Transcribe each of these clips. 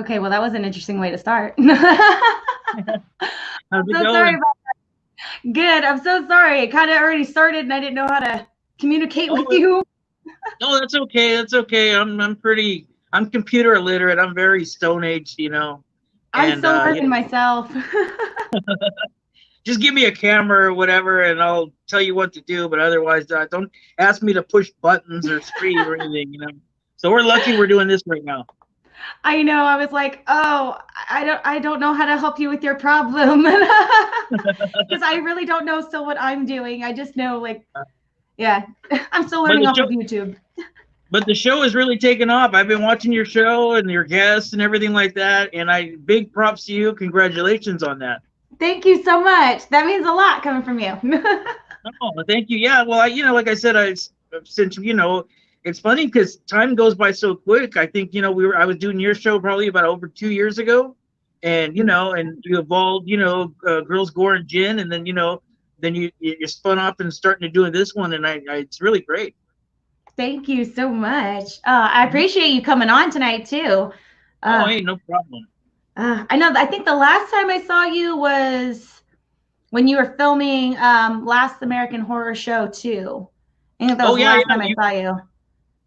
Okay, well, that was an interesting way to start. How's I'm it so sorry going? about good. I'm so sorry. It kind of already started and I didn't know how to communicate with Oh, you. no, that's okay. That's okay. I'm computer illiterate. I'm very stone aged, I'm and still learning myself. just give me a camera or whatever, and I'll tell you what to do. But otherwise, don't ask me to push buttons or scream or anything. So we're lucky we're doing this right now. I know. I was like, oh, I don't know how to help you with your problem. Because I really don't know still what I'm doing. I just know like, yeah, I'm still But learning the off show, of YouTube. but the show is really taken off. I've been watching your show and your guests and everything like that, and big props to you. Congratulations on that. Thank you so much. That means a lot coming from you. Oh, thank you. Yeah, well, like I said, since it's funny because time goes by so quick. I think I was doing your show probably about over 2 years ago, and and you evolved, girls, gore, and gin, and then then you spun off and starting to doing this one, and it's really great. Thank you so much. I Mhm. appreciate you coming on tonight too. Oh, Uh, hey, no problem. I know. I think the last time I saw you was when you were filming Last American Horror Show too. I think that was Oh the yeah, last yeah. time I saw you.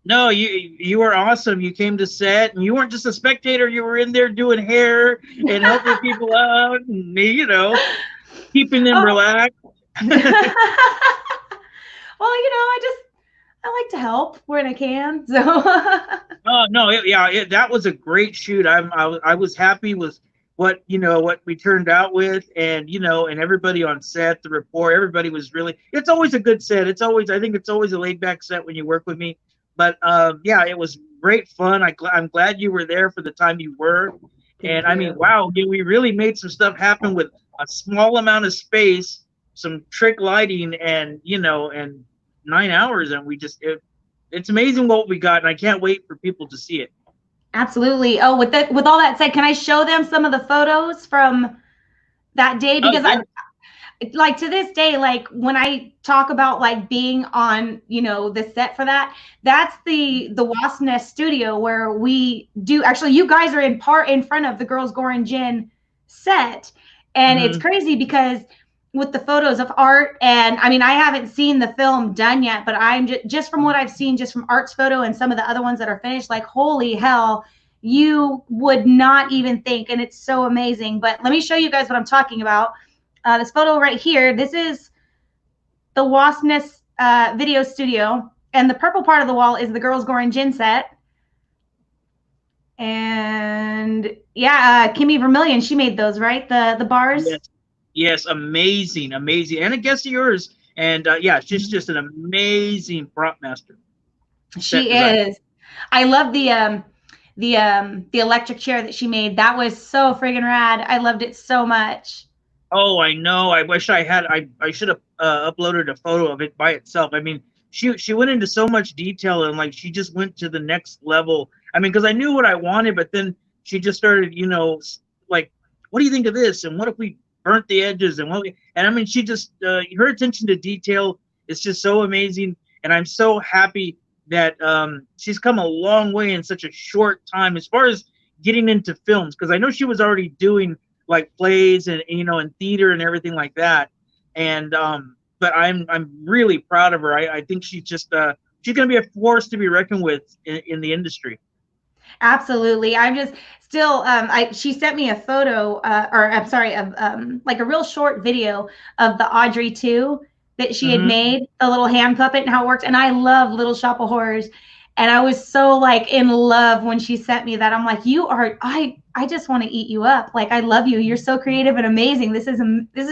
No, you were awesome. You came to set, and you weren't just a spectator. You were in there doing hair and helping people out, and keeping them Oh, relaxed. well, I like to help when I can. So Oh no, that was a great shoot. I was happy with what we turned out with, and and everybody on set, the rapport, everybody was really. It's always a good set. I think it's always a laid back set when you work with me. But yeah, it was great fun. I'm glad you were there for the time you were, and thank I mean, you. wow, we really made some stuff happen with a small amount of space, some trick lighting, and 9 hours, and it's amazing what we got, and I can't wait for people to see it. Absolutely. Oh, with all that said, can I show them some of the photos from that day? Oh Because yeah. I like to this day, like when I talk about like being on, the set for that, that's the Wasp Nest studio where we do actually you guys are in front of the Girls Gore and Gin set. And it's Hmm. crazy because with the photos of Art, and I mean I haven't seen the film done yet, but I'm just from what I've seen just from Art's photo and some of the other ones that are finished, like holy hell, you would not even think, and it's so amazing. But let me show you guys what I'm talking about. This photo right here, this is the Wasp Nest video studio, and the purple part of the wall is the Girls Gore and Gin set. And yeah, Kimmie Vermillion, she made those, right? The bars. Yes, yes, amazing, amazing, and a guest of yours, and yeah, she's just an amazing prop master, set She designer. is. I love the electric chair that she made. That was so friggin' rad. I loved it so much. Oh, I know. I wish I had. I should have uploaded a photo of it by itself. I mean, she went into so much detail, and like she just went to the next level. I mean, because I knew what I wanted, but then she just started, like, what do you think of this? And what if we burnt the edges? And I mean, she just her attention to detail is just so amazing, and I'm so happy that she's come a long way in such a short time as far as getting into films. Because I know she was already doing like plays and and theater and everything like that. And but I'm really proud of her. I think she's gonna be a force to be reckoned with in the industry. Absolutely. I'm just still she sent me a photo or I'm sorry, of like a real short video of the Audrey 2 that she had Hmm. made, the little hand puppet and how it worked. And I love Little Shop of Horrors. And I was so like in love when she sent me that. I'm like, you are I just want to eat you up. Like I love you. You're so creative and amazing. This is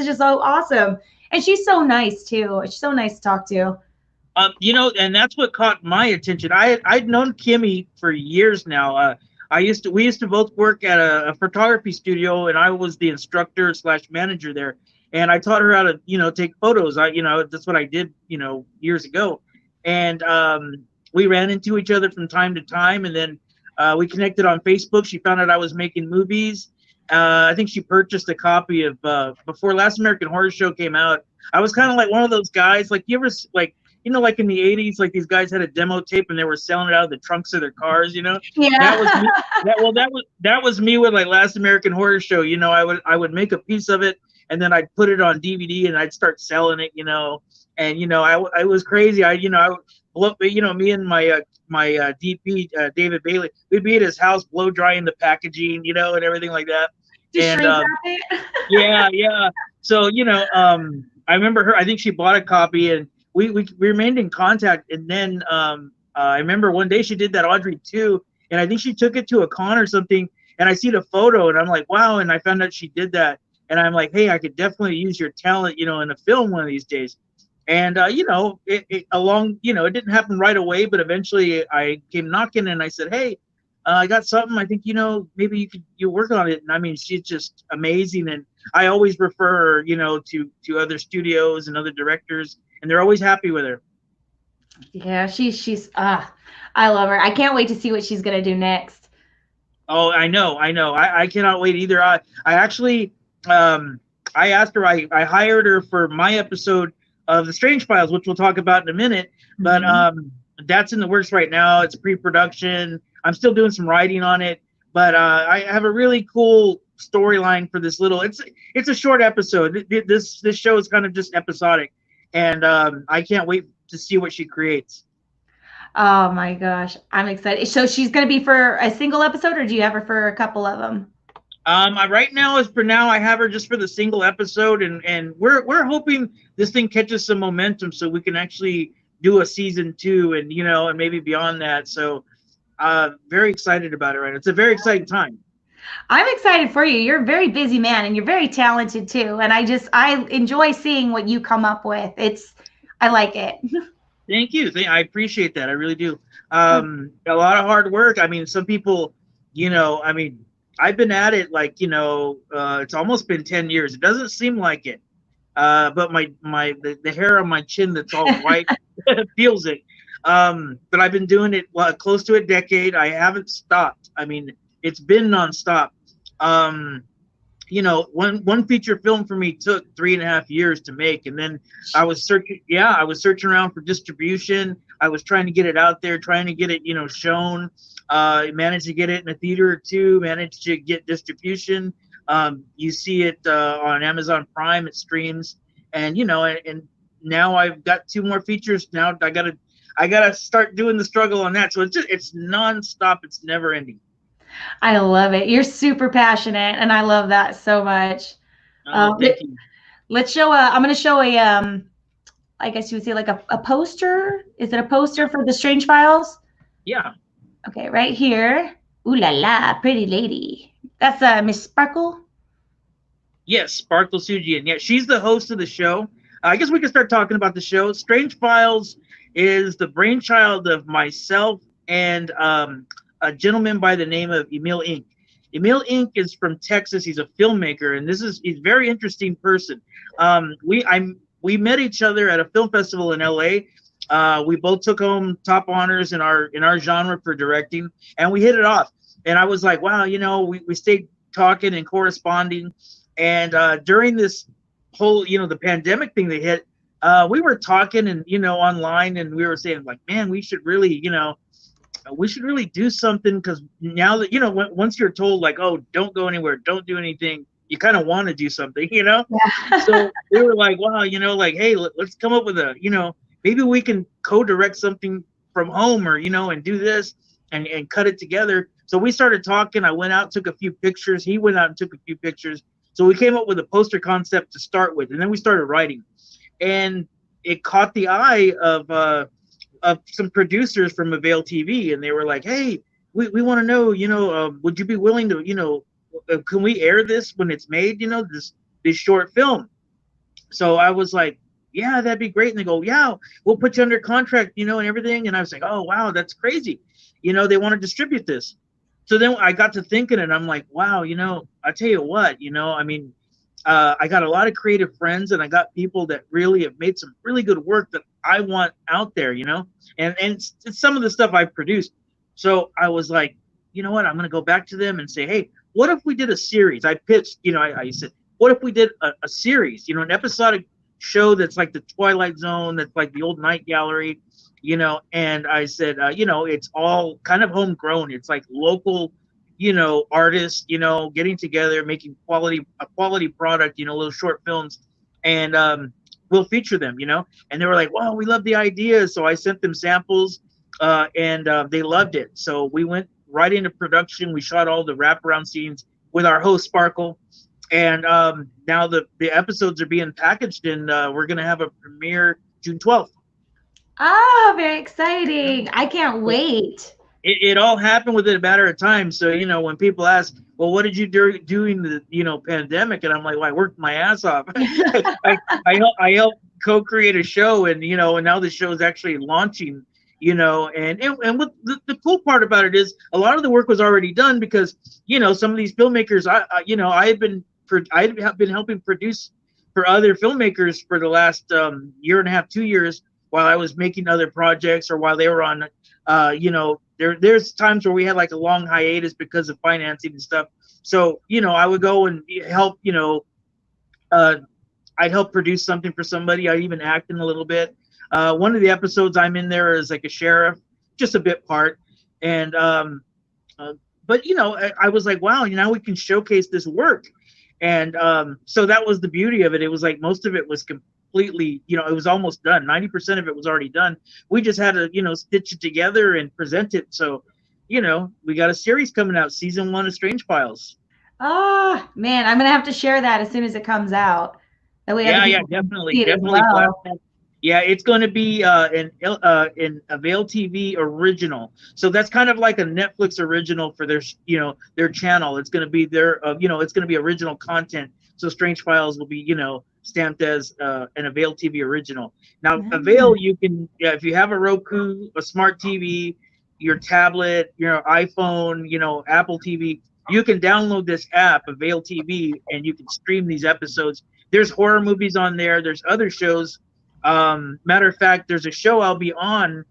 just so awesome. And she's so nice too. She's so nice to talk to. And that's what caught my attention. I'd known Kimmie for years now. We used to both work at a photography studio, and I was the instructor slash manager there. And I taught her how to, take photos. That's what I did, years ago. And we ran into each other from time to time, and then we connected on Facebook. She found out I was making movies. I think she purchased a copy of before Last American Horror Show came out. I was kind of like one of those guys, like you ever like like in the 80s, like these guys had a demo tape and they were selling it out of the trunks of their cars, Yeah. that was me. That was me with like Last American Horror Show. I would make a piece of it and then I'd put it on DVD and I'd start selling it, and I was crazy. Me and my DP David Bailey, we'd be at his house blow drying the packaging, and everything like that. Just And shrink wrap it. yeah. So I remember her. I think she bought a copy, and we remained in contact. And then I remember one day she did that Audrey too, and I think she took it to a con or something. And I see the photo, and I'm like, wow. And I found out she did that, and I'm like, hey, I could definitely use your talent, in a film one of these days. And it didn't happen right away, but eventually I came knocking, and I said, hey, I got something. I think maybe you work on it. And I mean, she's just amazing, and I always refer her, to other studios and other directors, and they're always happy with her. Yeah, she's I love her. I can't wait to see what she's gonna do next. Oh, I know. I cannot wait either. I actually I asked her. I hired her for my episode of The Strange Files, which we'll talk about in a minute. But that's in the works right now. It's pre-production. I'm still doing some writing on it, but I have a really cool storyline for this little. It's a short episode. This show is kind of just episodic, and I can't wait to see what she creates. Oh my gosh, I'm excited. So she's gonna be for a single episode, or do you have her for a couple of them? Right now, I have her just for the single episode, and we're hoping this thing catches some momentum so we can actually do a season 2 and and maybe beyond that. So very excited about it, right? It's a very exciting time. I'm excited for you. You're a very busy man, and you're very talented too. And I enjoy seeing what you come up with. I like it. Thank you. I appreciate that. I really do. A lot of hard work. I mean, some people, I've been at it like, it's almost been 10 years. It doesn't seem like it. But the hair on my chin that's all white feels it. But I've been doing it close to a decade. I haven't stopped. I mean, it's been nonstop. One feature film for me took 3.5 years to make, and then I was searching around for distribution. I was trying to get it out there, trying to get it, shown. Managed to get it in a theater or two. Managed to get distribution. You see it on Amazon Prime. It streams, and now I've got 2 more features. Now I gotta start doing the struggle on that. So it's nonstop. It's never ending. I love it. You're super passionate, and I love that so much. Thank you. Let's show I'm going to show I guess you would say like a poster. Is it a poster for The Strange Files? Yeah. Okay, right here. Ooh la la, pretty lady. That's Miss Sparkle. Yes, Sparkle Sujian. Yeah, she's the host of the show. I guess we can start talking about the show. Strange Files is the brainchild of myself and a gentleman by the name of Emil Inc. Emil Inc. is from Texas. He's a filmmaker, and he's a very interesting person. We met each other at a film festival in LA. We both took home top honors in our genre for directing, and we hit it off. And I was like, wow, we stayed talking and corresponding. And during this whole, the pandemic thing that hit, we were talking and, online, and we were saying like, man, we should really do something, because now that, once you're told like, oh, don't go anywhere, don't do anything, you kind of want to do something, Yeah. So we were like, wow, like, hey, let's come up with maybe we can co-direct something from home, or, and do this and cut it together. So we started talking. I went out, took a few pictures. He went out and took a few pictures. So we came up with a poster concept to start with, and then we started writing, and it caught the eye of some producers from Avail TV, and they were like, hey, we want to know, would you be willing to, can we air this when it's made, this short film? So I was like, yeah, that'd be great. And they go, yeah, we'll put you under contract, and everything. And I was like, oh, wow, that's crazy. They want to distribute this. So then I got to thinking, and I'm like, wow, I tell you what, I got a lot of creative friends, and I got people that really have made some really good work that I want out there, and it's some of the stuff I've produced. So I was like, you know what, I'm going to go back to them and say, hey, what if we did a series? I pitched, I said, what if we did a series, an episodic show that's like the Twilight Zone, that's like the old Night Gallery, you know. And I said, you know, it's all kind of homegrown. It's like local, you know, artists, you know, getting together, making a quality product, you know, little short films, and we'll feature them, you know. And they were like, wow, we love the idea. So I sent them samples, and they loved it. So we went right into production. We shot all the wraparound scenes with our host Sparkle, and now the episodes are being packaged, and we're gonna have a premiere June 12th. Oh, very exciting! I can't wait. It all happened within a matter of time. So, you know, when people ask, well, what did you do during the, you know, pandemic? And I'm like, well, I worked my ass off. I helped co-create a show, and, you know, and now the show is actually launching, you know, and what the cool part about it is a lot of the work was already done because, you know, some of these filmmakers, you know, I have been helping produce for other filmmakers for the last year and a half, 2 years, while I was making other projects or while they were on, you know, there's times where we had like a long hiatus because of financing and stuff. So, you know, I would go and help, you know, I'd help produce something for somebody. I'd even act in a little bit. One of the episodes I'm in there is like a sheriff, just a bit part. And, but, you know, I was like, wow, now we can showcase this work. And so that was the beauty of it. It was like most of it was completely, you know, it was almost done. 90% of it was already done. We just had to, you know, stitch it together and present it. So, you know, we got a series coming out, season 1 of Strange Files. Oh man, I'm gonna have to share that as soon as it comes out. That way, yeah, definitely. Well. Yeah, it's going to be an Avail TV original. So that's kind of like a Netflix original for their, you know, their channel. It's going to be their, you know, it's going to be original content. So Strange Files will be, you know, stamped as an Avail TV original. Now, Avail, you can, yeah, if you have a Roku, a smart TV, your tablet, your iPhone, you know, Apple TV, you can download this app, Avail TV, and you can stream these episodes. There's horror movies on there. There's other shows. Matter of fact, there's a show I'll be on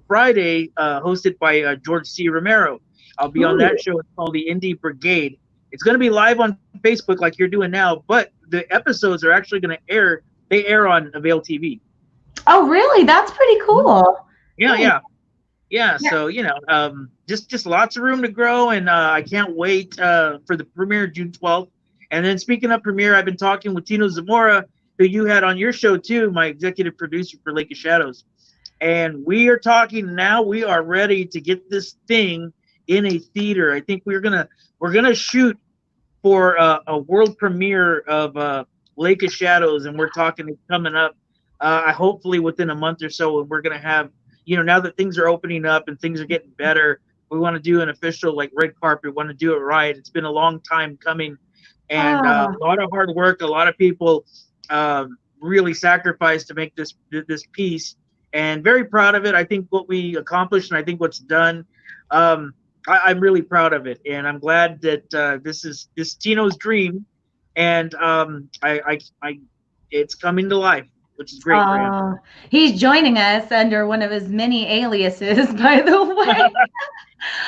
Friday, hosted by George C. Romero. I'll be on that show. It's called the Indie Brigade. It's going to be live on Facebook like you're doing now, but the episodes are actually going to air. They air on Avail TV. Oh, really? That's pretty cool. Yeah. So, you know, just lots of room to grow, and I can't wait for the premiere June 12th. And then speaking of premiere, I've been talking with Tino Zamora, who you had on your show too, my executive producer for Lake of Shadows. And we are talking now. We are ready to get this thing in a theater. I think we're gonna shoot for a world premiere of Lake of Shadows, and we're talking it's coming up hopefully within a month or so. And we're gonna have, you know, now that things are opening up and things are getting better, we want to do an official like red carpet. Want to do it right. It's been a long time coming, and a lot of hard work. A lot of people really sacrificed to make this piece, and very proud of it. I think what we accomplished, and I think what's done, I'm really proud of it, and I'm glad that this is Tino's dream, and it's coming to life, which is great for him. He's joining us under one of his many aliases, by the way.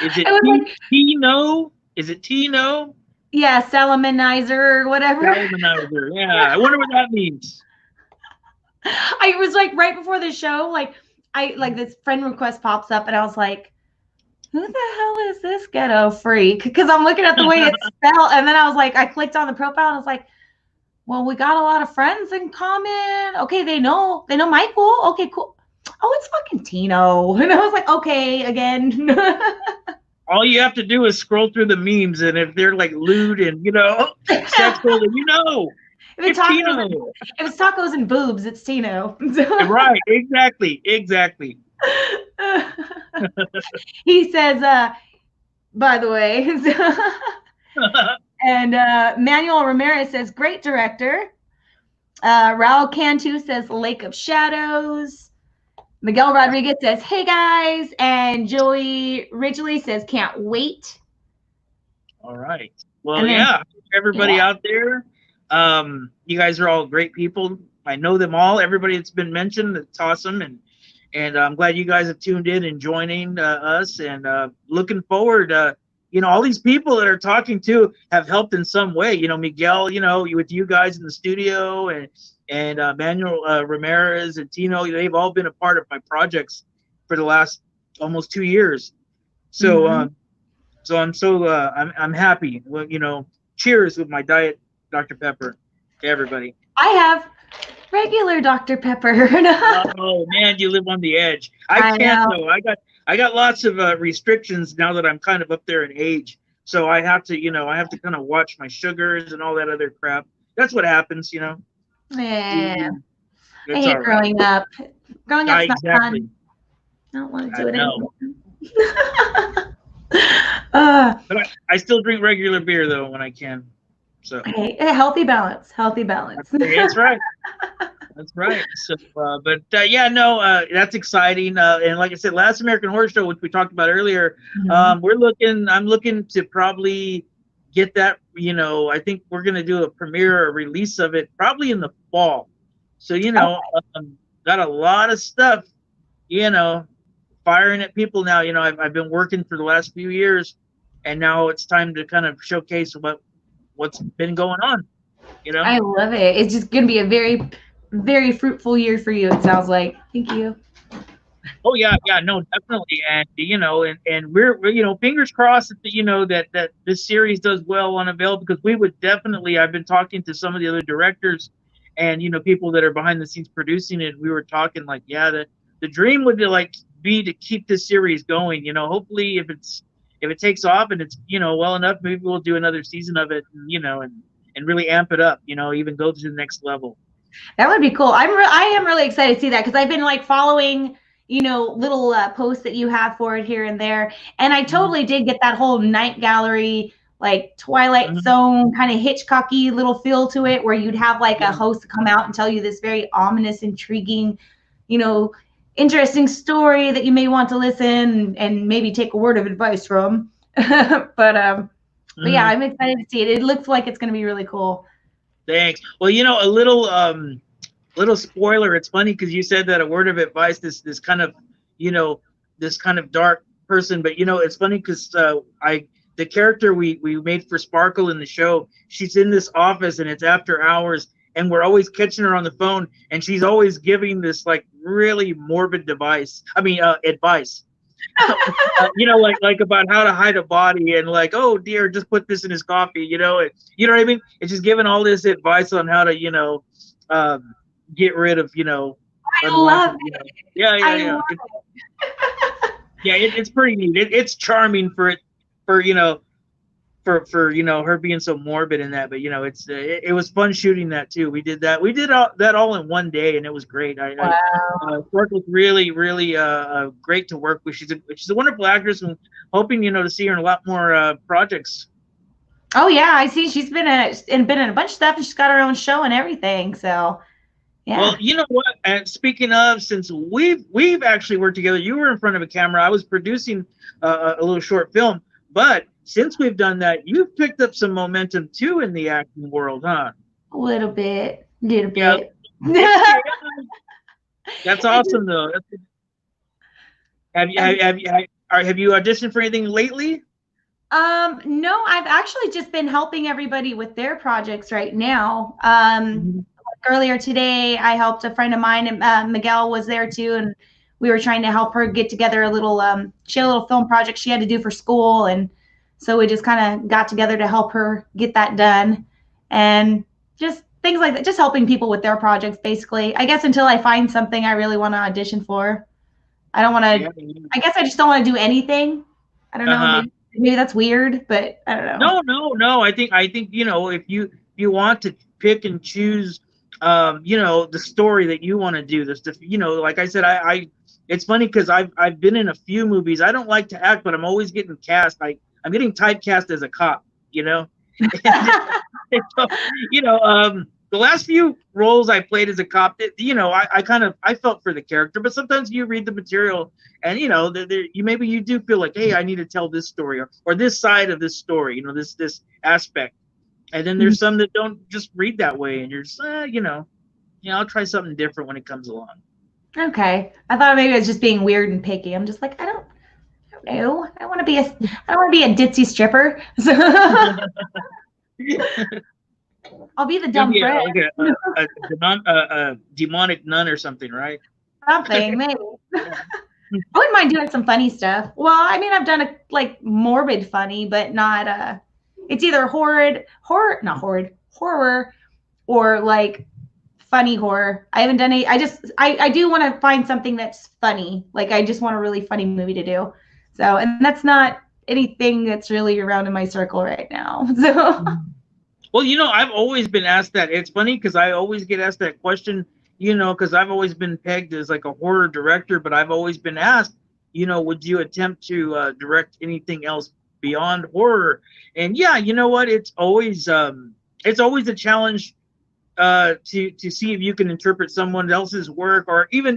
Is it Tino? Is it Tino? Yeah, Salamanizer or whatever. Salamanizer, yeah. I wonder what that means. I was like, right before the show, like this friend request pops up, and I was like, who the hell is this ghetto freak? Because I'm looking at the way it's spelled, and then I was like, I clicked on the profile, and I was like, well, we got a lot of friends in common. Okay, they know Michael. Okay, cool. Oh, it's fucking Tino. And I was like, okay, again. All you have to do is scroll through the memes, and if they're like lewd and, you know, sexual, you know, if it's tacos and boobs, it's Tino. Right, exactly. He says, by the way, and Manuel Ramirez says, great director. Raul Cantu says, Lake of Shadows. Miguel Rodriguez says, hey guys. And Joey Ridgely says, can't wait. All right. Well, yeah, everybody out there, you guys are all great people. I know them all. Everybody that's been mentioned, it's awesome. And I'm glad you guys have tuned in and joining us, and looking forward you know, all these people that are talking to have helped in some way. You know, Miguel, you know, with you guys in the studio, and Manuel Ramirez and Tino, they've all been a part of my projects for the last almost 2 years. So, so I'm happy. Well, you know, cheers with my Diet Dr. Pepper to everybody. I have regular Dr. Pepper. Oh man, you live on the edge. I can't though. I got lots of restrictions now that I'm kind of up there in age. So I have to, you know, I have to kind of watch my sugars and all that other crap. That's what happens, you know. Yeah. I hate growing up. Growing up's not fun. I don't want to do it anymore. But I still drink regular beer though when I can. So hey, a healthy balance. Healthy balance. That's right. That's right. So, yeah, no, that's exciting. And like I said, Last American Horror Show, which we talked about earlier, I'm looking to probably get that. You know, I think we're gonna do a premiere or release of it probably in the fall. So you know, got a lot of stuff, you know, firing at people now. You know, I've been working for the last few years, and now it's time to kind of showcase what's been going on. You know, I love it. It's just gonna be a very, very fruitful year for you. It sounds like. Thank you. Oh yeah, no, definitely, and you know, and we're you know, fingers crossed that you know that this series does well on Avail, because we would definitely. I've been talking to some of the other directors, and you know, people that are behind the scenes producing it. We were talking like, yeah, the dream would be to keep this series going. You know, hopefully if it takes off and it's, you know, well enough, maybe we'll do another season of it, and, you know, and really amp it up. You know, even go to the next level. That would be cool. I am really excited to see that, because I've been like following, you know, little posts that you have for it here and there, and I totally did get that whole night gallery, like Twilight Zone kind of Hitchcocky little feel to it, where you'd have like a host come out and tell you this very ominous, intriguing, you know, interesting story that you may want to listen and maybe take a word of advice from. But yeah, I'm excited to see it. It looks like it's going to be really cool. Thanks. Well, you know, a little spoiler. It's funny because you said that a word of advice, this kind of, you know, this kind of dark person, but you know, it's funny because the character we made for Sparkle in the show, she's in this office and it's after hours, and we're always catching her on the phone, and she's always giving this like really morbid advice. You know, like about how to hide a body, and like, oh dear, just put this in his coffee, you know, you know what I mean? It's just giving all this advice on how to, you know, get rid of, you know, I love it. You know. Yeah. Yeah, it's pretty neat. It's charming for you know, for you know, her being so morbid in that, but you know, it was fun shooting that too. We did that all in one day, and it was great. Sparkle's really great to work with. She's a wonderful actress, and hoping, you know, to see her in a lot more projects. Oh yeah, I see she's been in a bunch of stuff, and she's got her own show and everything. So yeah. Well, you know what? And speaking of, since we've actually worked together, you were in front of a camera. I was producing a little short film, but since we've done that, you've picked up some momentum too in the acting world, huh? A little bit. Yeah. That's awesome, though. Have you auditioned for anything lately? No, I've actually just been helping everybody with their projects right now. Earlier today, I helped a friend of mine, and Miguel was there too, and we were trying to help her get together a little. She had a little film project she had to do for school, and so we just kind of got together to help her get that done, and just things like that, just helping people with their projects, basically. I guess until I find something I really want to audition for. I don't want to. I guess I just don't want to do anything. I don't know. Maybe that's weird, but I don't know. No. I think you know, if you want to pick and choose, you know, the story that you want to do, this, you know, like I said, it's funny because I've been in a few movies. I don't like to act, but I'm always getting cast. I'm getting typecast as a cop, you know. You know, the last few roles I played as a cop, you know, I felt for the character, but sometimes you read the material and, you know, you do feel like, hey, I need to tell this story or this side of this story, you know, this aspect. And then there's some that don't just read that way, and you're just, you know, I'll try something different when it comes along. Okay. I thought maybe it was just being weird and picky. I'm just like, I don't No, I want to be a. I don't want to be a ditzy stripper. So I'll be the dumb Maybe friend. like a demonic nun or something, right? Something, maybe. I wouldn't mind doing some funny stuff. Well, I mean, I've done a like morbid funny, but not it's either not horror, or like funny horror. I haven't done any. I do want to find something that's funny. Like I just want a really funny movie to do. So, and that's not anything that's really around in my circle right now. So, Well, I've always been asked that. It's funny because I always get asked that question, because I've always been pegged as like a horror director, but I've always been asked, would you attempt to direct anything else beyond horror? And yeah, you know what? It's always a challenge to see if you can interpret someone else's work, or even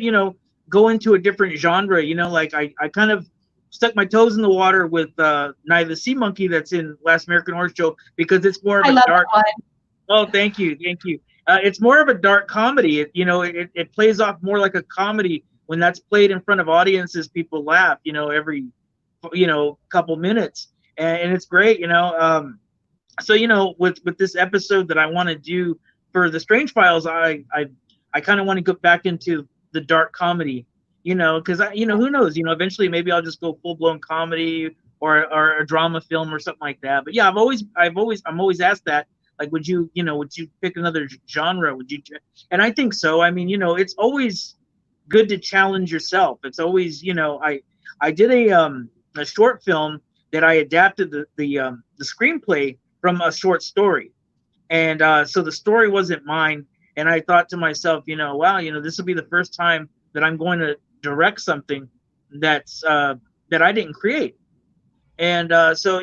go into a different genre. Like I kind of stuck my toes in the water with Night of the Sea Monkey that's in Last American Horror Show, because it's more of a dark. Oh, thank you. It's more of a dark comedy. It plays off more like a comedy. When that's played in front of audiences, people laugh. Every couple minutes, and it's great. So with this episode that I want to do for the Strange Files, I kind of want to go back into the dark comedy, because who knows, eventually maybe I'll just go full blown comedy or a drama film or something like that. But yeah, I'm always asked that, like, would you pick another genre? Would you? And I think so. I mean, it's always good to challenge yourself. It's always, I did a short film that I adapted the screenplay from a short story. And so the story wasn't mine. And I thought to myself, wow, this will be the first time that I'm going to direct something that I didn't create. And so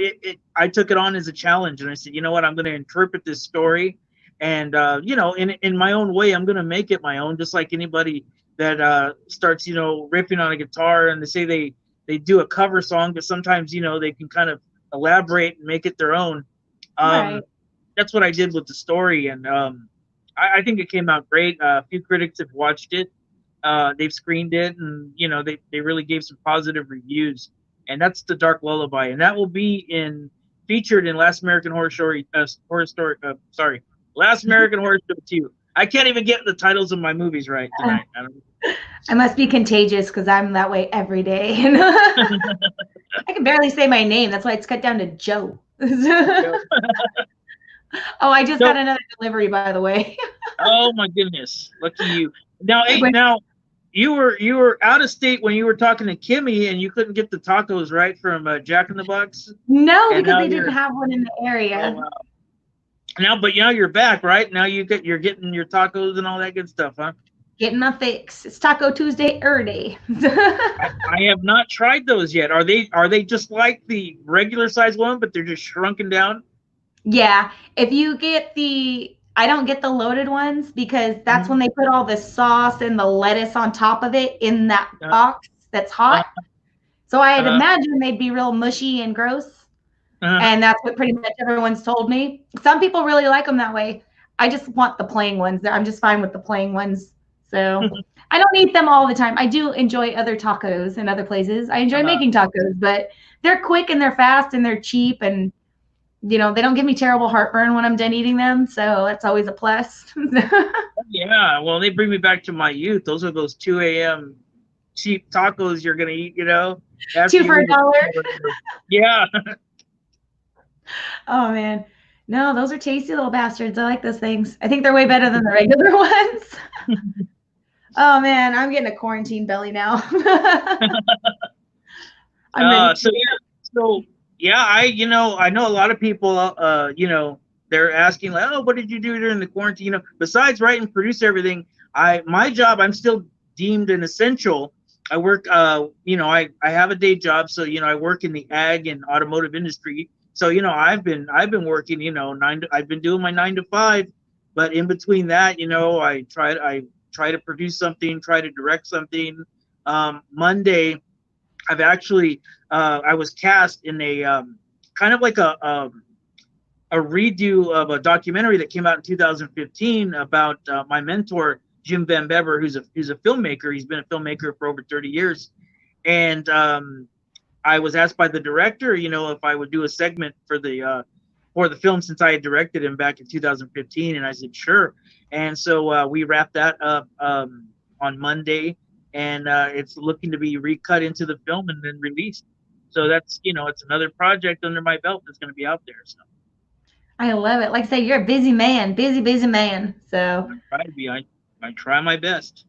I took it on as a challenge. And I said, you know what, I'm going to interpret this story. And, in my own way, I'm going to make it my own, just like anybody that starts, ripping on a guitar, and they say they do a cover song, but sometimes, they can kind of elaborate and make it their own. right. That's what I did with the story, and I think it came out great. A few critics have watched it. They've screened it, and they really gave some positive reviews. And that's The Dark Lullaby, and that will be featured in Last American Horror Story. Last American Horror Story 2. I can't even get the titles of my movies right tonight. I must be contagious because I'm that way every day. I can barely say my name. That's why it's cut down to Joe. Oh, I just got another delivery, by the way. Oh my goodness, lucky you! Now, you were out of state when you were talking to Kimmie, and you couldn't get the tacos right from Jack in the Box. No, because they didn't have one in the area. Oh, wow. But you're back, right? Now you're getting your tacos and all that good stuff, huh? Getting my fix. It's Taco Tuesday day. I have not tried those yet. Are they just like the regular size one, but they're just shrunken down? Yeah. If you get I don't get the loaded ones because that's when they put all the sauce and the lettuce on top of it in that box that's hot. So I'd imagine they'd be real mushy and gross. And that's what pretty much everyone's told me. Some people really like them that way. I just want the plain ones. I'm just fine with the plain ones. So I don't eat them all the time. I do enjoy other tacos in other places. I enjoy making tacos, but they're quick and they're fast and they're cheap, and they don't give me terrible heartburn when I'm done eating them. So that's always a plus. Yeah. Well, they bring me back to my youth. Those are those 2 a.m. cheap tacos you're going to eat, 2 for $1. Yeah. Oh, man. No, those are tasty little bastards. I like those things. I think they're way better than the regular ones. Oh, man. I'm getting a quarantine belly now. I'm ready. I know a lot of people, they're asking like, oh, what did you do during the quarantine? Besides write and produce everything, my job, I'm still deemed an essential. I work, I have a day job. So, I work in the ag and automotive industry. So, I've been working, I've been doing my 9 to 5, but in between that, I try to produce something, try to direct something. Monday, I've actually, I was cast in a kind of like a redo of a documentary that came out in 2015 about my mentor, Jim Van Bever, who's a filmmaker. He's been a filmmaker for over 30 years. And I was asked by the director, if I would do a segment for the film, since I had directed him back in 2015, and I said sure. And so we wrapped that up on Monday, and it's looking to be recut into the film and then released. So that's it's another project under my belt that's going to be out there. So I love it. Like I say, you're a busy man, busy man. So I try to be. I try my best.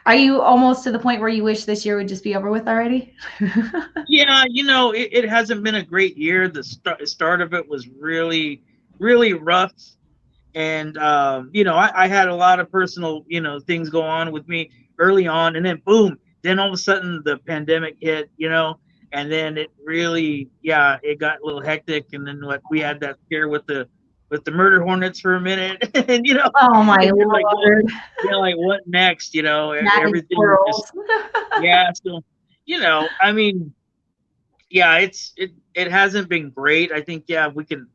are you almost to the point where you wish this year would just be over with already? Yeah, it hasn't been a great year. The start of it was really, really rough. And, I had a lot of personal, things go on with me early on. And then, boom, then all of a sudden the pandemic hit, and then it really, it got a little hectic. And then we had that scare with the murder hornets for a minute. And, Oh my Lord. Like what next? Everything just, yeah. So, I mean, yeah, it hasn't been great. I think, we can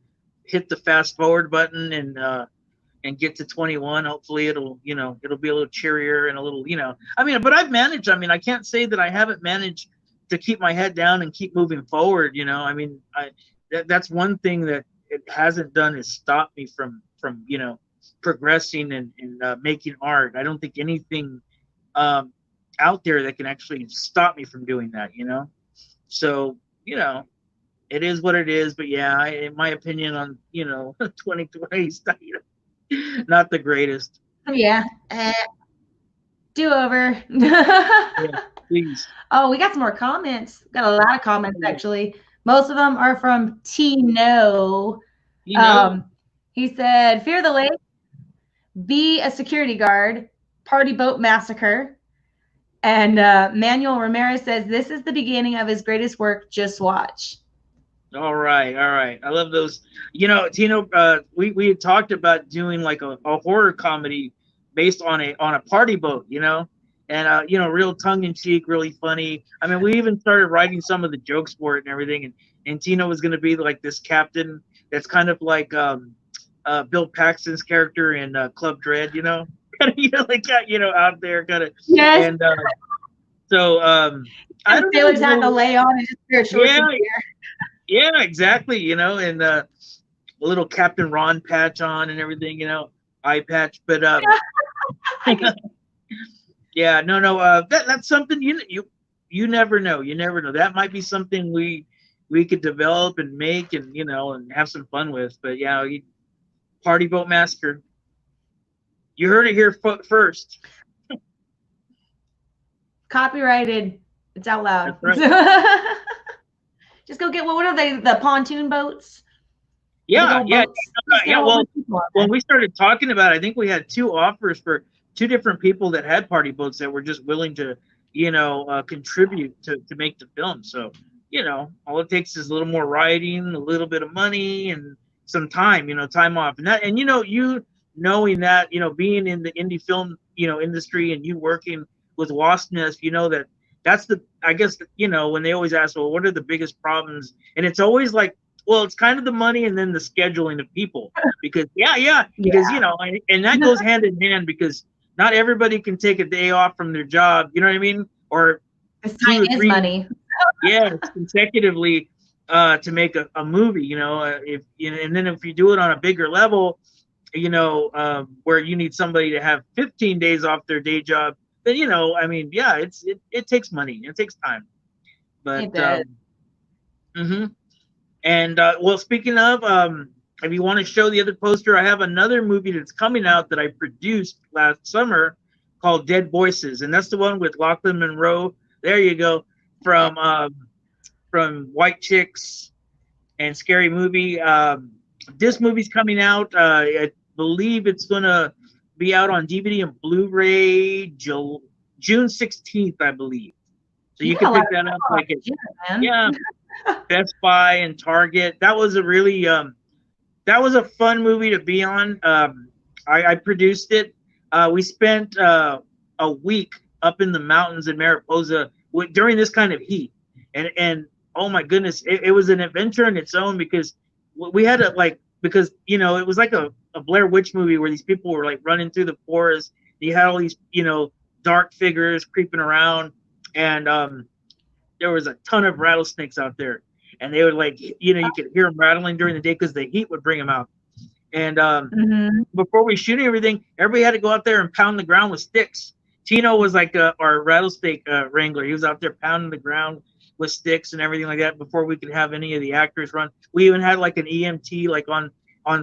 hit the fast forward button and get to 21. Hopefully it'll be a little cheerier and a little, but I've managed. I mean, I can't say that I haven't managed to keep my head down and keep moving forward. I mean, that's one thing that it hasn't done is stop me from progressing and making art. I don't think anything out there that can actually stop me from doing that, So, it is what it is. But yeah, in my opinion on, 2020 stuff, not the greatest. Yeah. Do over. Yeah, please. Oh, we got some more comments. Got a lot of comments actually. Most of them are from Tino. He said, "Fear the lake, be a security guard, party boat massacre." And Manuel Ramirez says, "This is the beginning of his greatest work. Just watch." All right. I love those. Tino, we had talked about doing like a horror comedy based on a party boat, and real tongue in cheek, really funny. I mean, we even started writing some of the jokes for it and everything. And Tino was going to be like this captain that's kind of like Bill Paxton's character in Club Dread, like out there kind of. Yes. And so I don't Taylor's had to lay on and just wear shorts and gear. Yeah, exactly. And a little Captain Ron patch on and everything, eye patch. But yeah, no. That's something you never know. You never know. That might be something we could develop and make and and have some fun with. But yeah, party boat massacre. You heard it here first. Copyrighted. It's out loud. That's right. Just go get what are they? The pontoon boats? Yeah. Well, when we started talking about it, I think we had 2 offers for 2 different people that had party boats that were just willing to, contribute to make the film. So, all it takes is a little more writing, a little bit of money, and some time, time off. And knowing that, being in the indie film, industry, and you working with Wasp Nest, that's I guess, when they always ask, well, what are the biggest problems? And it's always like, well, it's kind of the money and then the scheduling of people, because because, and that goes hand in hand, because not everybody can take a day off from their job. You know what I mean? Or time is money. Yeah, consecutively to make a movie, and then if you do it on a bigger level, where you need somebody to have 15 days off their day job, then it takes money, it takes time. But and well, speaking of, if you want to show the other poster, I have another movie that's coming out that I produced last summer called Dead Voices, and that's the one with Lachlan Monroe. There you go, from White Chicks and Scary Movie. This movie's coming out. I believe it's gonna be out on DVD and Blu-ray June 16th, I believe. So you can pick that up like Best Buy and Target. That was a really that was a fun movie to be on. I produced it. We spent a week up in the mountains in Mariposa during this kind of heat, and oh my goodness, it was an adventure in its own, because we had to because it was like a Blair Witch movie where these people were like running through the forest. You had all these dark figures creeping around, and there was a ton of rattlesnakes out there, and they would like, you could hear them rattling during the day because the heat would bring them out. And Mm-hmm. before we shoot everything, everybody had to go out there and pound the ground with sticks. Tino was like our rattlesnake wrangler. He was out there pounding the ground with sticks and everything like that before we could have any of the actors run. We even had like an EMT like on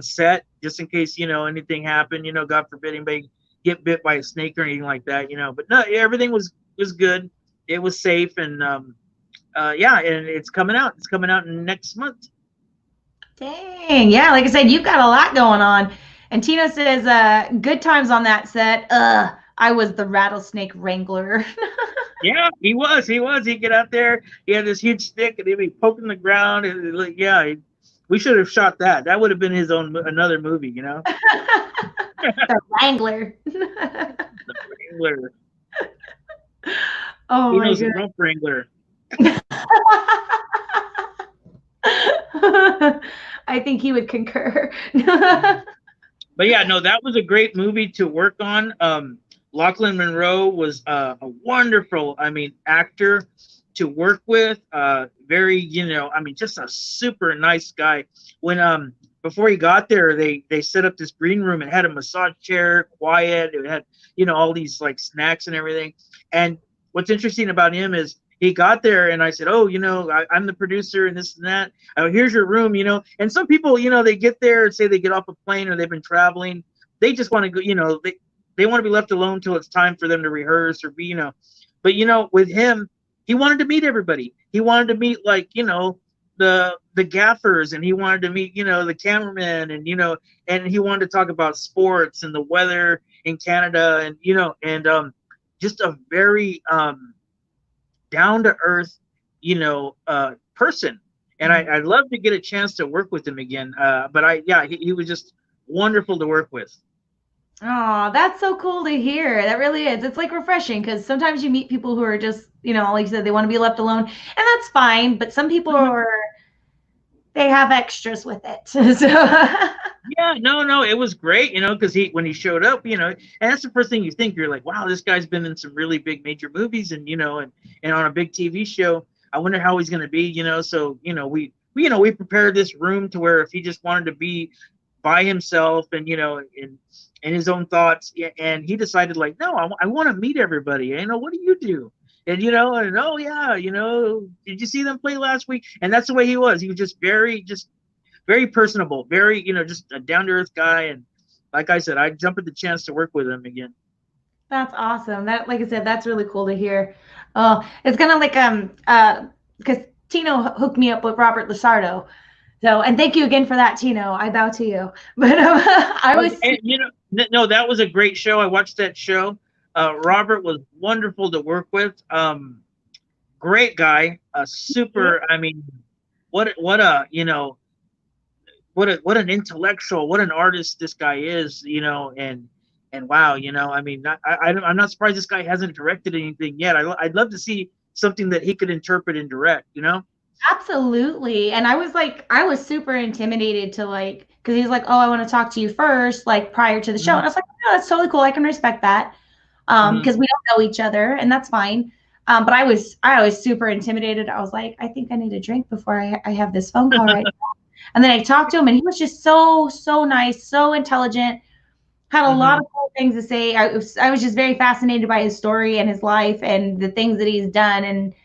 set just in case anything happened. God forbid anybody get bit by a snake or anything like that. But no, everything was good. It was safe, and yeah, and it's coming out. It's coming out next month. Dang, yeah, like I said, you've got a lot going on. And Tino says, good times on that set. I was the Rattlesnake Wrangler. Yeah, he was. He'd get out there. He had this huge stick, and he'd be poking the ground. And like, yeah, we should have shot that. That would have been his own another movie, The Wrangler. The Wrangler. Oh He my knows the goodness. Rump Wrangler. I think he would concur. But yeah, no, that was a great movie to work on. Lachlan Monroe was a wonderful, actor to work with. Very, just a super nice guy. When before he got there, they set up this green room and had a massage chair, quiet. It had, all these like snacks and everything. And what's interesting about him is he got there and I said, oh, I'm the producer and this and that. Here's your room, And some people, they get there and say they get off a plane or they've been traveling. They just want to go, they want to be left alone till it's time for them to rehearse or be, But, with him, he wanted to meet everybody. He wanted to meet like, the gaffers, and he wanted to meet, the cameramen, and, and he wanted to talk about sports and the weather in Canada, and, and just a very down to earth, person. And I'd love to get a chance to work with him again. But he was just wonderful to work with. Oh, that's so cool to hear. That really is. It's like refreshing because sometimes you meet people who are just, like you said, they want to be left alone, and that's fine. But some people they have extras with it. So yeah, no, it was great, because when he showed up, and that's the first thing you think. You're like, wow, this guy's been in some really big major movies, and and on a big TV show. I wonder how he's going to be, So we prepared this room to where if he just wanted to be by himself and in his own thoughts, and he decided like, no, I want to meet everybody. What do you do? And and oh yeah, did you see them play last week? And that's the way he was. He was just very personable, very just a down to earth guy. And like I said, I'd jump at the chance to work with him again. that's awesome. That, like I said, that's really cool to hear. It's kind of like because Tino hooked me up with Robert Lasardo. So, and thank you again for that, Tino. I bow to you. But I was, and, no, that was a great show. I watched that show. Robert was wonderful to work with. Great guy. Super. What an intellectual, what an artist this guy is. And wow, I'm not surprised this guy hasn't directed anything yet. I'd love to see something that he could interpret and direct. absolutely. And I was super intimidated to because he's like, oh, I want to talk to you first, like prior to the show. And I was like, oh, that's totally cool. I can respect that. Because we don't know each other, and that's fine. But I was super intimidated. I was like, I think I need a drink before I have this phone call right now. And then I talked to him, and he was just so nice, so intelligent, had a lot of cool things to say. I was just very fascinated by his story and his life and the things that he's done. And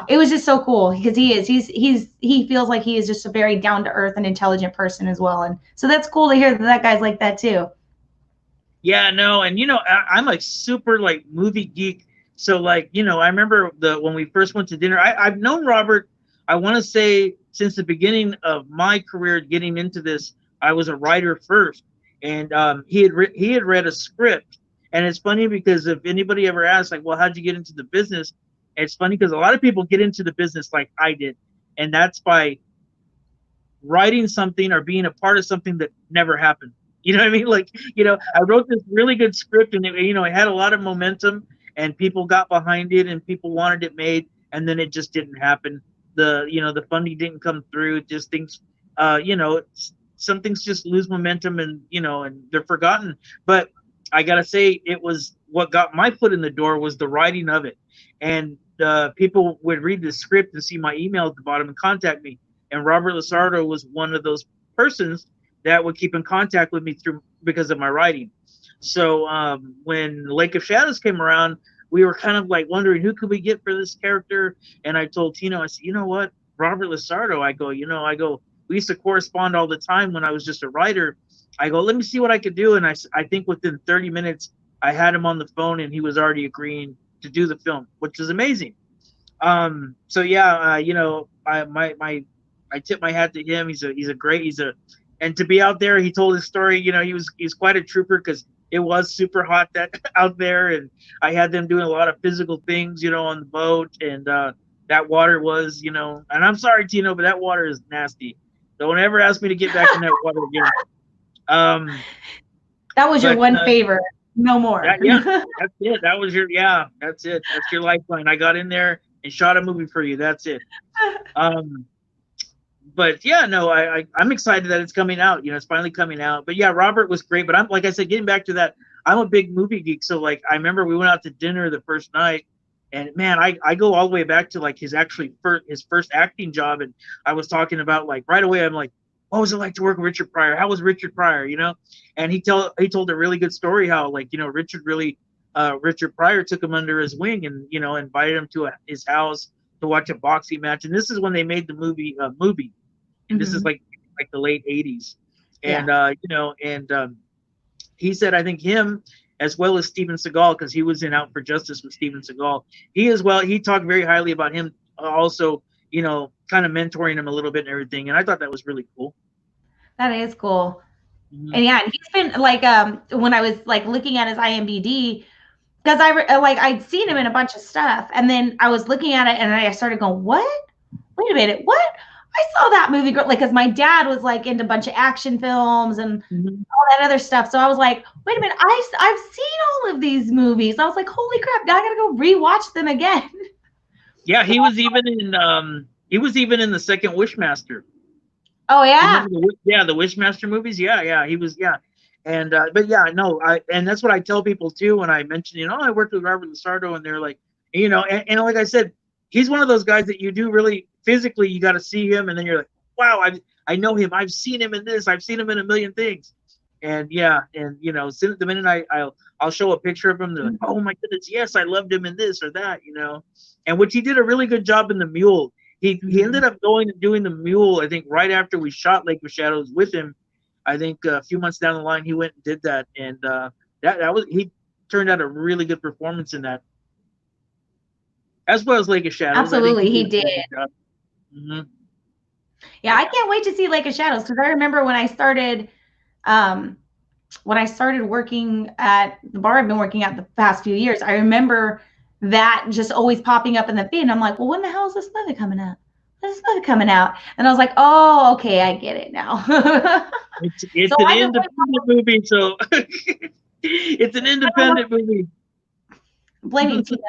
it was just so cool because he feels like he is just a very down to earth and intelligent person as well. And so that's cool to hear that guy's like that too. Yeah, no, and I'm like super like movie geek. So like, I remember when we first went to dinner, I've known Robert, I want to say since the beginning of my career getting into this. I was a writer first, and he had read a script. And it's funny because if anybody ever asks like, well, how'd you get into the business? It's funny because a lot of people get into the business like I did, and that's by writing something or being a part of something that never happened. You know what I mean? Like, I wrote this really good script, and it had a lot of momentum, and people got behind it, and people wanted it made, and then it just didn't happen. The funding didn't come through. Just things, some things just lose momentum, and and they're forgotten. But I gotta say, it was what got my foot in the door was the writing of it, and people would read the script and see my email at the bottom and contact me. And Robert Lasardo was one of those persons that would keep in contact with me through because of my writing. So when Lake of Shadows came around, we were kind of like wondering who could we get for this character. And I told Tino, I said, you know what, Robert Lasardo. I go, we used to correspond all the time when I was just a writer. I go, let me see what I could do. And I think within 30 minutes, I had him on the phone and he was already agreeing to do the film, which is amazing. So yeah, I tip my hat to him. And to be out there, he told his story. He's quite a trooper because it was super hot out there, and I had them doing a lot of physical things, on the boat, and that water was, and I'm sorry, Tino, but that water is nasty. Don't ever ask me to get back in that water again. That was your one favor. No more. Yeah, that's it. That's it. That's your lifeline. I got in there and shot a movie for you. That's it. But yeah, no, I'm excited that it's coming out. It's finally coming out. But yeah, Robert was great. But I'm, like I said, getting back to that, I'm a big movie geek. So like, I remember we went out to dinner the first night, and man, I go all the way back to like his first acting job. And I was talking about like right away, I'm like, what was it like to work with Richard Pryor? How was Richard Pryor? And he told a really good story how like, Richard Pryor took him under his wing and, invited him to his house to watch a boxing match. And this is when they made the movie. And this is like the late 80s. And, he said, I think him as well as Steven Seagal, because he was in Out for Justice with Steven Seagal. He talked very highly about him also, kind of mentoring him a little bit and everything. And I thought that was really cool. That is cool. Mm-hmm. And yeah, he's been like, when I was like looking at his IMDb, because I'd seen him in a bunch of stuff, and then I was looking at it and I started going, what? Wait a minute, what? I saw that movie, like, because my dad was like into a bunch of action films and all that other stuff. So I was like, wait a minute, I've seen all of these movies. I was like, holy crap, now I gotta go rewatch them again. Yeah, he was even in the second Wishmaster. Oh yeah. The Wishmaster movies. Yeah, he was. Yeah, and but yeah, no, and that's what I tell people too when I mention, I worked with Robert Lasardo, and they're like, and like I said, he's one of those guys that you do really physically, you got to see him, and then you're like, wow, I know him. I've seen him in this. I've seen him in a million things. And yeah, and the minute I'll show a picture of him, they're like, oh my goodness, yes, I loved him in this or that, and which he did a really good job in The Mule. He ended up going and doing The Mule, I think, right after we shot Lake of Shadows with him. I think a few months down the line, he went and did that, and he turned out a really good performance in that, as well as Lake of Shadows. Absolutely, he did. Mm-hmm. Yeah, I can't wait to see Lake of Shadows, because I remember when I started working at the bar I've been working at the past few years, I remember that just always popping up in the feed. And I'm like, well, when the hell is this movie coming out? When's this movie coming out? And I was like, oh, okay, I get it now. It's so an independent movie, so it's an independent movie. Blaming Tino.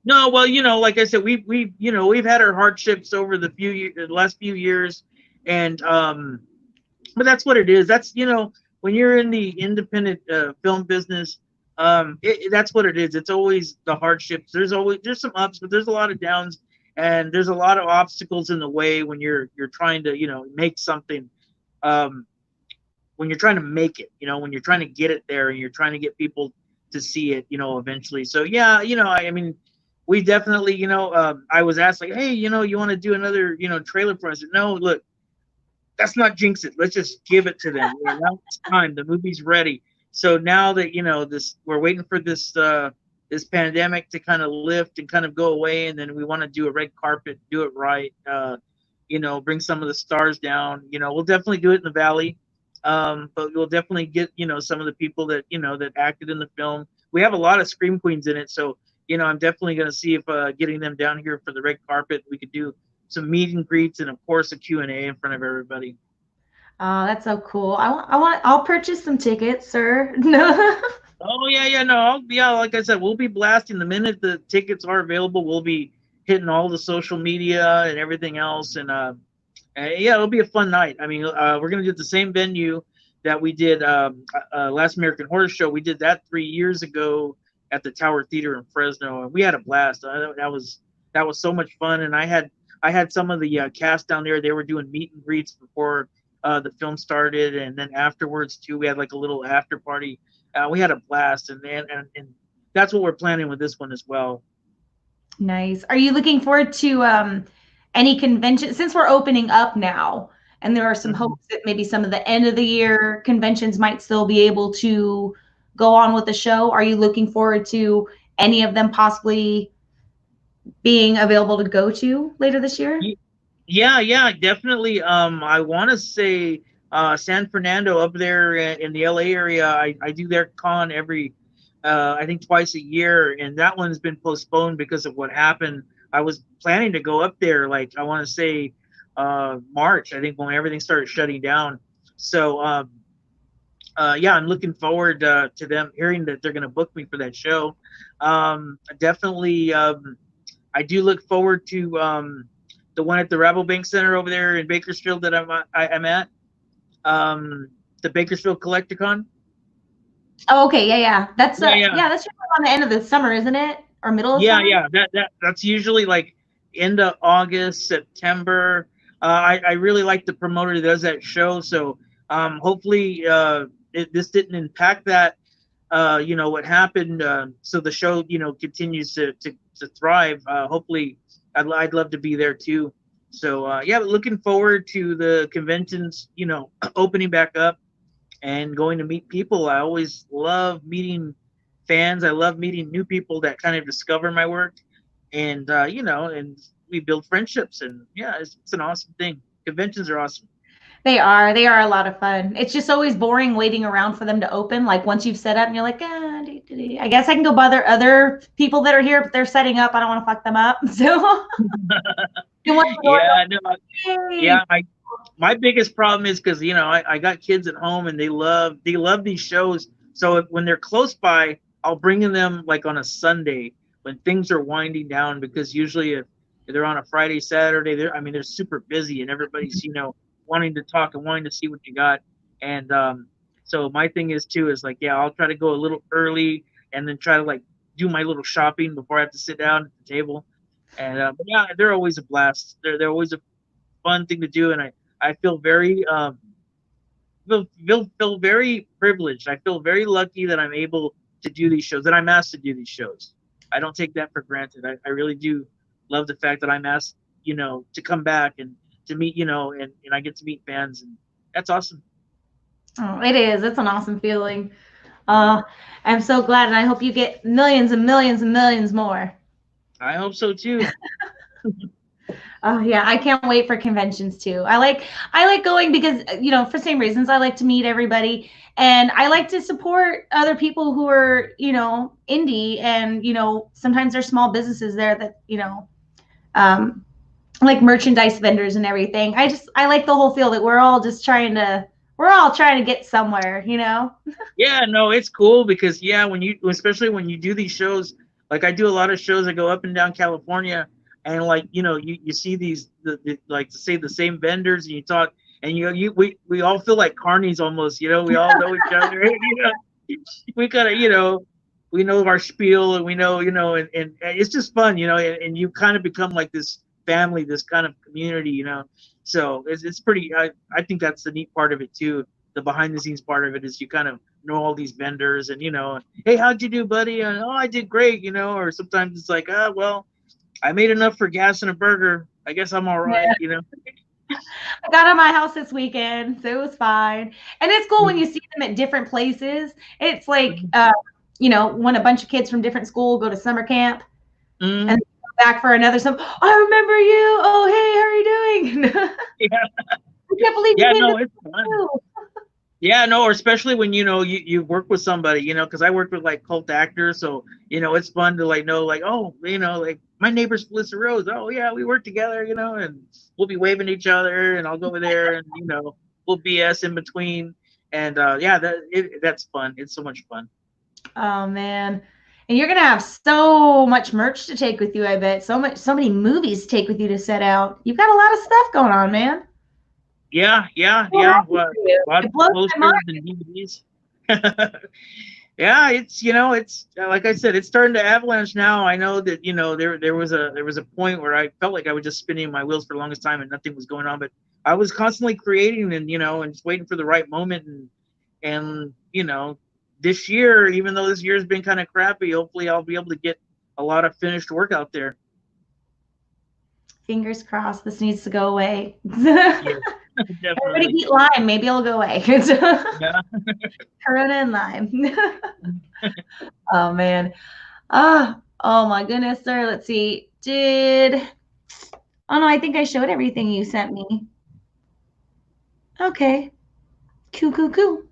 No, well, like I said, we've had our hardships over the last few years, and but that's what it is. That's when you're in the independent film business, that's what it is. It's always the hardships. There's some ups, but there's a lot of downs, and there's a lot of obstacles in the way when you're trying to make something. When you're trying to make it, when you're trying to get it there, and you're trying to get people to see it, eventually. So yeah, I mean. We definitely, I was asked like, hey, you want to do another, trailer for us? I said, no, look, let's not jinx it. Let's just give it to them. Now it's time. The movie's ready. So now that, we're waiting for this pandemic to kind of lift and kind of go away. And then we want to do a red carpet, do it right. Bring some of the stars down, we'll definitely do it in the Valley. But we'll definitely get, some of the people that, that acted in the film. We have a lot of Scream Queens in it. So, I'm definitely going to see if getting them down here for the red carpet, we could do some meet and greets and, of course, a Q&A in front of everybody. Oh, that's so cool. I'll purchase some tickets, sir. Oh, yeah, no. Like I said, we'll be blasting the minute the tickets are available. We'll be hitting all the social media and everything else. And, yeah, it'll be a fun night. I mean, we're going to do it the same venue that we did Last American Horror Show. We did that 3 years ago at the Tower Theater in Fresno, and we had a blast. That was so much fun, and I had some of the cast down there. They were doing meet and greets before the film started, and then afterwards too. We had like a little after party. We had a blast, and that's what we're planning with this one as well. Nice. Are you looking forward to any convention since we're opening up now? And there are some hopes that maybe some of the end of the year conventions might still be able to go on with the show. Are you looking forward to any of them possibly being available to go to later this year? Yeah, definitely. I want to say San Fernando up there in the LA area. I do their con every, I think twice a year, and that one's been postponed because of what happened. I was planning to go up there, like I want to say March, I think, when everything started shutting down. So yeah, I'm looking forward to them hearing that they're going to book me for that show. Definitely, I do look forward to the one at the Rabobank Center over there in Bakersfield that I'm at, the Bakersfield Collecticon. Oh, okay, yeah. That's Yeah. That's on the end of the summer, isn't it? Or middle of summer? Yeah. That's usually like end of August, September. I really like the promoter that does that show, so hopefully this didn't impact that. You know what happened, so the show continues to thrive. Hopefully, I'd love to be there too. So yeah, looking forward to the conventions, opening back up and going to meet people. I always love meeting fans. I love meeting new people that kind of discover my work, and and we build friendships. And yeah, it's an awesome thing. Conventions are awesome. They are a lot of fun. It's just always boring waiting around for them to open. Like once you've set up and you're like, I guess I can go bother other people that are here, but they're setting up. I don't want to fuck them up. So yeah, my biggest problem is because I got kids at home and they love these shows. So when they're close by, I'll bring them like on a Sunday when things are winding down, because usually if they're on a Friday, Saturday, they're super busy and everybody's wanting to talk and wanting to see what you got. And so my thing is like, yeah, I'll try to go a little early and then try to like do my little shopping before I have to sit down at the table. And but yeah, they're always a blast. They're always a fun thing to do, and I feel very feel very privileged. I feel very lucky that I'm able to do these shows, that I'm asked to do these shows. I don't take that for granted. I really do love the fact that I'm asked, to come back and to meet, and I get to meet fans, and that's awesome. Oh, it is. It's an awesome feeling. I'm so glad, and I hope you get millions and millions and millions more. I hope so too. Oh yeah, I can't wait for conventions too. I like going because for same reasons. I like to meet everybody, and I like to support other people who are indie, and sometimes there's small businesses there that like merchandise vendors and everything. I like the whole feel that we're all trying to get somewhere. Yeah, no, it's cool because especially when you do these shows, like I do a lot of shows that go up and down California. And like you see these like to say the same vendors, and you talk, and we all feel like carnies almost. We all know each other. We gotta we know our spiel, and we know and it's just fun, and you kind of become like this family, this kind of community, So it's pretty. I think that's the neat part of it too. The behind the scenes part of it is you kind of know all these vendors, and hey, how'd you do, buddy? And oh, I did great, Or sometimes it's like, well, I made enough for gas and a burger. I guess I'm all right, I got out of my house this weekend, so it was fine. And it's cool when you see them at different places. It's like, when a bunch of kids from different school go to summer camp and come back for another summer. I remember you. Oh, hey, how are you doing? Yeah. I can't believe you did it's fun. Yeah, no, or especially when you work with somebody, because I work with like cult actors, so it's fun to like know, like, oh, like my neighbor's Felissa Rose. Oh yeah, we work together, and we'll be waving at each other, and I'll go over there, and we'll BS in between, and yeah, that's fun. It's so much fun. Oh man, and you're gonna have so much merch to take with you. I bet so many movies to take with you to set out. You've got a lot of stuff going on, man. Yeah. Well, lots of posters and DVDs. Yeah, it's it's like I said, it's starting to avalanche now. I know that there was a point where I felt like I was just spinning my wheels for the longest time and nothing was going on, but I was constantly creating and and just waiting for the right moment and this year, even though this year's been kind of crappy, hopefully I'll be able to get a lot of finished work out there. Fingers crossed. This needs to go away. Yeah, Everybody definitely. eat lime. Maybe it'll go away. Yeah. Corona and lime. Oh man. Oh my goodness, sir. Let's see. Oh no, I think I showed everything you sent me. Okay. Cool.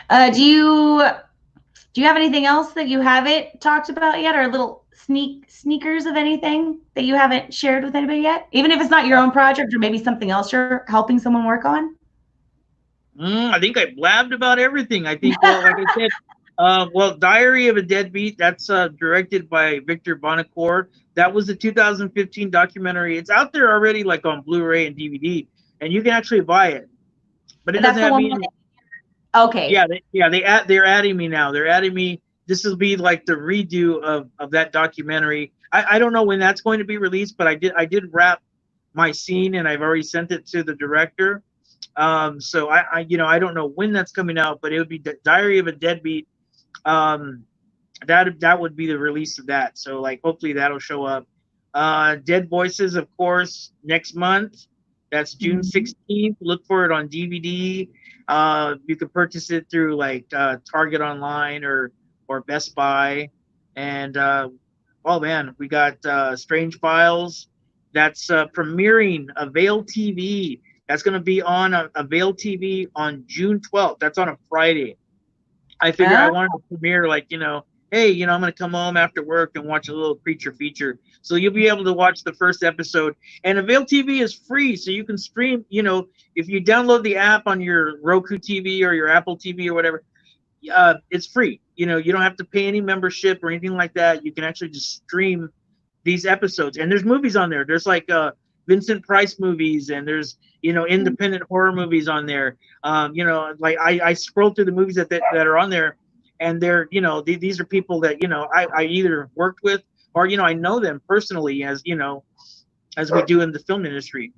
Do you have anything else that you haven't talked about yet, or little sneakers of anything that you haven't shared with anybody yet? Even if it's not your own project or maybe something else you're helping someone work on? I think I blabbed about everything. I think, well, like I said, Diary of a Deadbeat, that's directed by Victor Bonacore. That was the 2015 documentary. It's out there already, like on Blu-ray and DVD, and you can actually buy it. But it That's doesn't the have one. me in it. Okay. They're adding me now. They're adding me. This will be like the redo of that documentary. I don't know when that's going to be released, but I did wrap my scene and I've already sent it to the director. So I don't know when that's coming out, but it would be Diary of a Deadbeat. That would be the release of that. So like hopefully that'll show up. Dead Voices, of course, next month. That's June 16th. Look for it on DVD. You can purchase it through like Target online or Best Buy. And oh man, we got Strange Files. That's premiering Avail TV. That's going to be on Avail TV on June 12th. That's on a Friday. I figure I wanted to premiere like, hey, I'm going to come home after work and watch a little creature feature. So you'll be able to watch the first episode. And Avail TV is free, so you can stream, if you download the app on your Roku TV or your Apple TV or whatever, it's free. You don't have to pay any membership or anything like that. You can actually just stream these episodes. And there's movies on there. There's like Vincent Price movies, and there's independent horror movies on there. Like I scroll through the movies that are on there, and they're these are people that I either worked with or I know them personally as as we do in the film industry.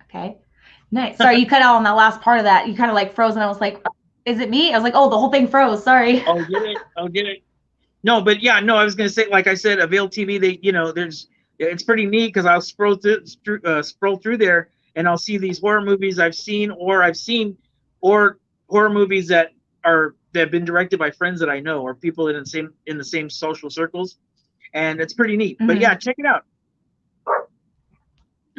Okay. Nice. Sorry, you cut out on that last part of that. You kind of like froze, and I was like, "Is it me?" I was like, "Oh, the whole thing froze." Sorry. Oh, did it? No, but yeah, no. I was gonna say, like I said, Avail TV. It's pretty neat because I'll scroll through there and I'll see these horror movies I've seen or horror movies that have been directed by friends that I know or people in the same social circles, and it's pretty neat. But yeah, check it out.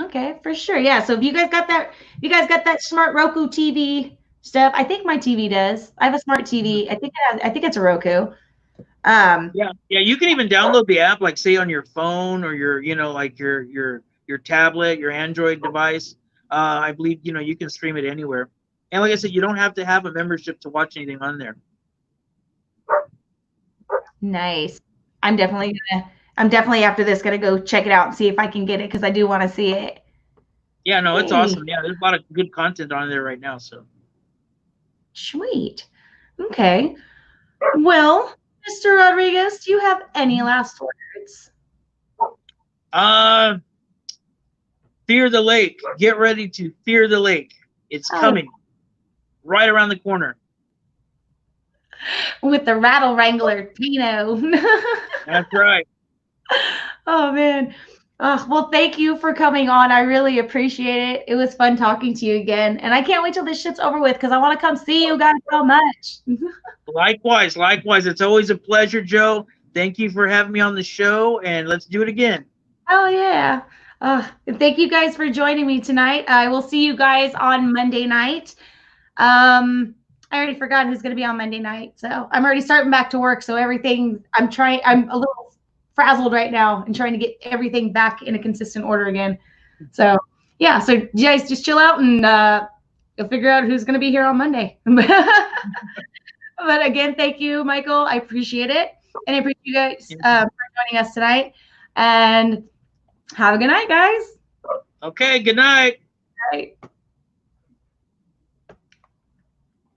Okay, for sure. Yeah. So if you guys got that smart Roku TV stuff, I think my TV does. I have a smart TV. I think it's a Roku. Yeah, you can even download the app, like say on your phone or your like your tablet, your Android device. I believe you can stream it anywhere. And like I said, you don't have to have a membership to watch anything on there. Nice. I'm definitely after this gonna go check it out and see if I can get it because I do want to see it. Yeah, no, it's awesome. Yeah, there's a lot of good content on there right now. So sweet. Okay. Well, Mr. Rodriguez, do you have any last words? Fear the lake. Get ready to fear the lake. It's coming right around the corner. With the Rattle Wrangler, Tino. That's right. Oh man. Well, thank you for coming on. I really appreciate it. It was fun talking to you again. And I can't wait till this shit's over with because I want to come see you guys so much. Likewise. It's always a pleasure, Joe. Thank you for having me on the show, and let's do it again. Oh, yeah. And thank you guys for joining me tonight. I will see you guys on Monday night. I already forgot who's going to be on Monday night. So I'm already starting back to work. So everything, I'm a little frazzled right now and trying to get everything back in a consistent order again. So yeah, so you guys just chill out and you'll figure out who's going to be here on Monday. But again, thank you, Michael. I appreciate it. And I appreciate you guys for joining us tonight. And have a good night, guys. Okay, good night. All right.